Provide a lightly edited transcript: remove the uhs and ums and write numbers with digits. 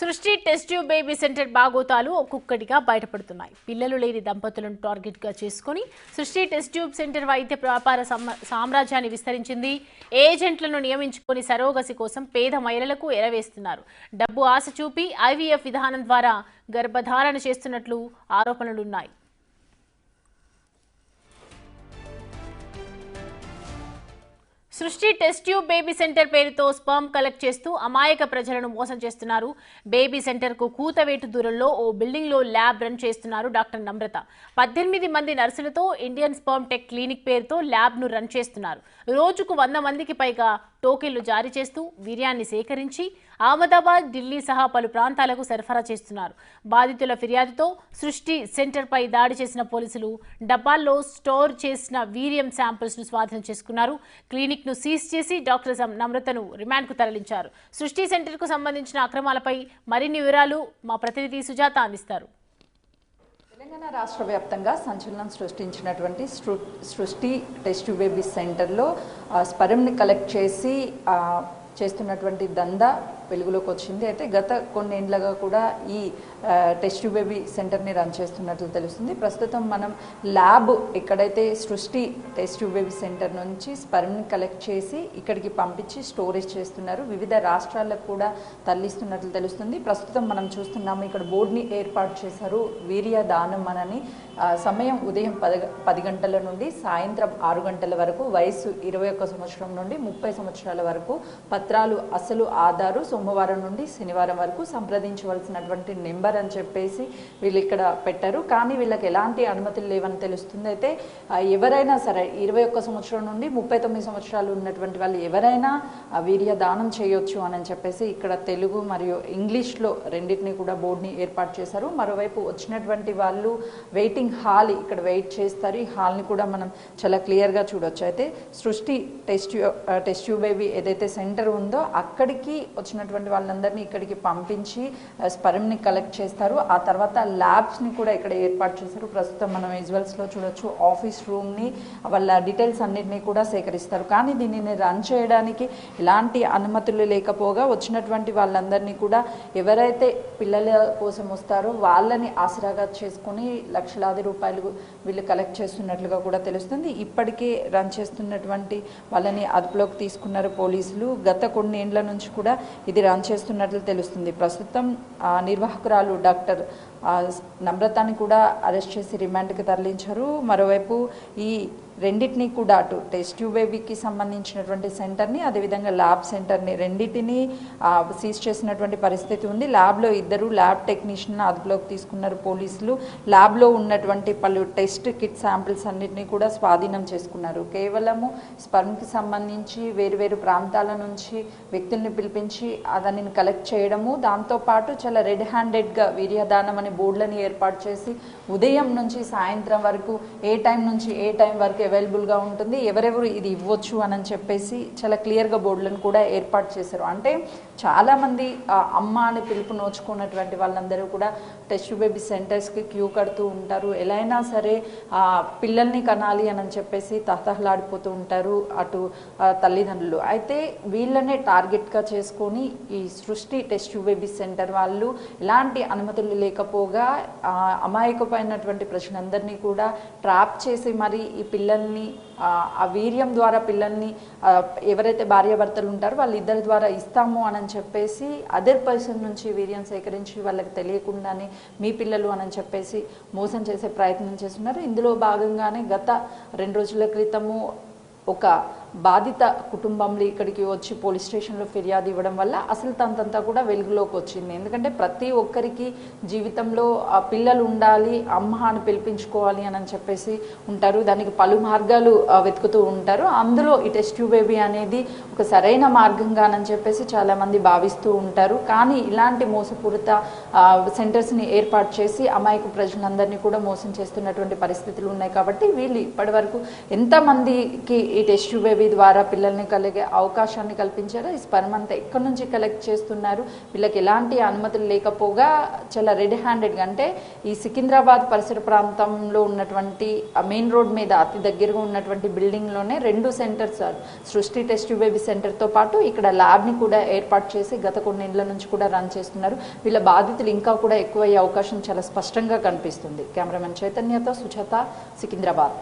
సృష్టి test tube baby centre బాగోతాలు ఒక్కొక్కటిగా బయటపడుతున్నాయి. పిల్లలు లేని దంపతులను టార్గెట్గా చేసుకుని సృష్టి టెస్ట్ ట్యూబ్ సెంటర్ వైద్య వ్యాపార సామ్రాజ్యాన్ని విస్తరించింది. ఏజెంట్లను నియమించుకొని సరోగసి కోసం పేద మహిళలకు ఎరవేస్తున్నారు. డబ్బు ఆశ చూపి ఐవీఎఫ్ విధానం ద్వారా గర్భధారణ చేస్తున్నట్లు ఆరోపణలున్నాయి. సృష్టి టెస్ట్ ట్యూబ్ బేబీ సెంటర్ పేరుతో స్పర్మ్ కలెక్ట్ చేస్తూ అమాయక ప్రజలను మోసం చేస్తున్నారు. బేబీ సెంటర్ కు కూతవేటు దూరంలో ఓ బిల్డింగ్ లో ల్యాబ్ రన్ చేస్తున్నారు డాక్టర్ నమ్రత. 18 మంది నర్సులతో ఇండియన్ స్పర్మ్ టెక్ క్లినిక్ పేరుతో ల్యాబ్ ను రన్ చేస్తున్నారు. రోజుకు 100 మందికి పైగా టోకెన్లు జారీ చేస్తూ వీర్యాన్ని సేకరించి అహ్మదాబాద్, ఢిల్లీ సహా పలు ప్రాంతాలకు సరఫరా చేస్తున్నారు. బాధితుల ఫిర్యాదుతో సృష్టి సెంటర్ పై దాడి చేసిన పోలీసులు డబ్బాల్లో స్టోర్ చేసిన వీర్యం శాంపిల్స్ ను స్వాధీనం చేసుకున్నారు. క్లినిక్ ను సీజ్ చేసి డాక్టర్ నమ్రతను రిమాండ్ కు తరలించారు. సృష్టి సెంటర్ కు సంబంధించిన అక్రమాలపై మరిన్ని వివరాలు మా ప్రతినిధి సుజాత అందిస్తారు. తెలంగాణ రాష్ట్ర వ్యాప్తంగా సంచలనం సృష్టించినటువంటి సృష్టి టెస్ట్ ట్యూబ్ బేబీ సెంటర్లో స్పర్మ్ని కలెక్ట్ చేస్తున్నటువంటి దందా వెలుగులోకి వచ్చింది. అయితే గత కొన్నేళ్లుగా కూడా ఈ టెస్ట్ ట్యూబ్ బేబీ సెంటర్ని రన్ చేస్తున్నట్లు తెలుస్తుంది. ప్రస్తుతం మనం ల్యాబ్ ఎక్కడైతే సృష్టి టెస్ట్ ట్యూబ్ బేబీ సెంటర్ నుంచి స్పర్మ్ని కలెక్ట్ చేసి ఇక్కడికి పంపించి స్టోరేజ్ చేస్తున్నారు. వివిధ రాష్ట్రాలకు కూడా తరలిస్తున్నట్లు తెలుస్తుంది. ప్రస్తుతం మనం చూస్తున్నాము ఇక్కడ బోర్డుని ఏర్పాటు చేశారు. వీర్య దానం అనని సమయం ఉదయం 10 గంటల నుండి సాయంత్రం 6 గంటల వరకు, వయసు 21 సంవత్సరం నుండి 30 సంవత్సరాల వరకు, పత్రాలు అసలు ఆధారు సోమవారం నుండి శనివారం వరకు సంప్రదించవలసినటువంటి నెంబర్ అని చెప్పేసి వీళ్ళు ఇక్కడ పెట్టారు. కానీ వీళ్ళకి ఎలాంటి అనుమతులు లేవని తెలుస్తుంది. అయితే ఎవరైనా సరే 21 సంవత్సరం నుండి 39 సంవత్సరాలు ఉన్నటువంటి వాళ్ళు ఎవరైనా వీర్య దానం చేయొచ్చు అని చెప్పేసి ఇక్కడ తెలుగు మరియు ఇంగ్లీష్లో రెండింటినీ కూడా బోర్డుని ఏర్పాటు చేశారు. మరోవైపు వచ్చినటువంటి వాళ్ళు వెయిటింగ్ హాల్ ఇక్కడ వెయిట్ చేస్తారు. ఈ హాల్ని కూడా మనం చాలా క్లియర్గా చూడొచ్చు. అయితే సృష్టి టెస్ట్ ట్యూబ్ బేబీ ఏదైతే సెంటర్ ఉందో అక్కడికి వచ్చినటువంటి వాళ్ళందరినీ ఇక్కడికి పంపించి స్పర్మ్ని కలెక్ట్ చేస్తారు. ఆ తర్వాత ల్యాబ్స్ని కూడా ఇక్కడ ఏర్పాటు చేశారు. ప్రస్తుతం మనం విజువల్స్లో చూడొచ్చు. ఆఫీస్ రూమ్ని వాళ్ళ డీటెయిల్స్ అన్నిటినీ కూడా సేకరిస్తారు. కానీ దీనిని రన్ చేయడానికి ఎలాంటి అనుమతులు లేకపోగా వచ్చినటువంటి వాళ్ళందరినీ కూడా ఎవరైతే పిల్లల కోసం వస్తారో వాళ్ళని ఆసరాగా చేసుకుని లక్షలాది రూపాయలు వీళ్ళు కలెక్ట్ చేస్తున్నట్లుగా కూడా తెలుస్తుంది. ఇప్పటికే రన్ చేస్తున్నటువంటి వాళ్ళని అదుపులోకి తీసుకున్నారు పోలీసులు. గత కొన్ని ఏండ్ల నుంచి కూడా ఇది రన్ చేస్తున్నట్లు తెలుస్తుంది. ప్రస్తుతం నిర్వాహకురాలు డాక్టర్ నమ్రతని కూడా అరెస్ట్ చేసి రిమాండ్కి తరలించారు. మరోవైపు ఈ రెండింటినీ కూడా అటు టెస్ట్ ట్యూబ్ బేబీకి సంబంధించినటువంటి సెంటర్ని, అదేవిధంగా ల్యాబ్ సెంటర్ని రెండింటినీ సీజ్ చేసినటువంటి పరిస్థితి ఉంది. ల్యాబ్లో 2 ల్యాబ్ టెక్నీషియన్ అదుపులోకి తీసుకున్నారు పోలీసులు. ల్యాబ్లో ఉన్నటువంటి పలు టెస్ట్ కిట్ శాంపిల్స్ అన్నింటినీ కూడా స్వాధీనం చేసుకున్నారు. కేవలము స్పర్మ్కి సంబంధించి వేరు ప్రాంతాల నుంచి వ్యక్తుల్ని పిలిపించి దానిని కలెక్ట్ చేయడము, దాంతోపాటు చాలా రెడ్ హ్యాండెడ్గా వీర్యదానం అనే బోర్డులని ఏర్పాటు చేసి ఉదయం నుంచి సాయంత్రం వరకు ఏ టైం నుంచి ఏ టైం వరకు అవైలబుల్గా ఉంటుంది, ఎవరెవరు ఇది ఇవ్వచ్చు అని చెప్పేసి చాలా క్లియర్గా బోర్డులను కూడా ఏర్పాటు చేశారు. అంటే చాలామంది అమ్మ అని పిలుపు నోచుకున్నటువంటి వాళ్ళందరూ కూడా టెస్ట్ ట్యూబ్ బేబీ సెంటర్స్కి క్యూ కడుతూ ఉంటారు. ఎలా అయినా సరే పిల్లల్ని కనాలి అని చెప్పేసి తహతహలాడిపోతూ ఉంటారు అటు తల్లిదండ్రులు. అయితే వీళ్ళనే టార్గెట్గా చేసుకొని ఈ సృష్టి టెస్ట్ ట్యూబ్ బేబీ సెంటర్ వాళ్ళు ఎలాంటి అనుమతులు లేకపోగా అమాయకమైనటువంటి ప్రజలందరినీ కూడా ట్రాప్ చేసి మరి ఈ పిల్లల్ని ఆ వీర్యం ద్వారా పిల్లల్ని ఎవరైతే భార్యాభర్తలు ఉంటారో వాళ్ళిద్దరి ద్వారా ఇస్తాము అని చెప్పేసి అదర్ పర్సన్ నుంచి వీర్యం సేకరించి వాళ్ళకి తెలియకుండానే మీ పిల్లలు అని చెప్పేసి మోసం చేసే ప్రయత్నం చేస్తున్నారు. ఇందులో భాగంగానే గత 2 రోజుల క్రితము ఒక బాధిత కుటుంబంలో ఇక్కడికి వచ్చి పోలీస్ స్టేషన్లో ఫిర్యాదు ఇవ్వడం వల్ల అసలు తంతంతా కూడా వెలుగులోకి వచ్చింది. ఎందుకంటే ప్రతి ఒక్కరికి జీవితంలో పిల్లలు ఉండాలి, అమ్మ అని పిలిపించుకోవాలి అని చెప్పేసి ఉంటారు. దానికి పలు మార్గాలు వెతుకుతూ ఉంటారు. అందులో ఈ టెస్ట్ ట్యూబ్ బేబీ అనేది ఒక సరైన మార్గంగానని చెప్పేసి చాలామంది భావిస్తూ ఉంటారు. కానీ ఇలాంటి మోసపూరిత సెంటర్స్ని ఏర్పాటు చేసి అమాయక ప్రజలందరినీ కూడా మోసం చేస్తున్నటువంటి పరిస్థితులు ఉన్నాయి. కాబట్టి వీళ్ళు ఇప్పటి వరకు ఎంతమందికి ఈ టెస్ట్ ట్యూబ్ బేబీ ద్వారా పిల్లల్ని కలిగే అవకాశాన్ని కల్పించారు. ఈ స్పర్మ్ అంతా ఎక్కడి నుంచి కలెక్ట్ చేస్తున్నారు, వీళ్ళకి ఎలాంటి అనుమతులు లేకపోగా చాలా రెడ్ హ్యాండెడ్గా, అంటే ఈ సికింద్రాబాద్ పరిసర ప్రాంతంలో ఉన్నటువంటి మెయిన్ రోడ్ మీద అతి దగ్గరగా ఉన్నటువంటి బిల్డింగ్లోనే 2 సెంటర్స్, సృష్టి టెస్ట్ బేబీ సెంటర్తో పాటు ఇక్కడ ల్యాబ్ని కూడా ఏర్పాటు చేసి గత కొన్ని ఏళ్ల నుంచి కూడా రన్ చేస్తున్నారు. వీళ్ళ బాధితులు ఇంకా కూడా ఎక్కువయ్యే అవకాశం చాలా స్పష్టంగా కనిపిస్తుంది. కెమెరామెన్ చైతన్యతో సుజాత, సికింద్రాబాద్.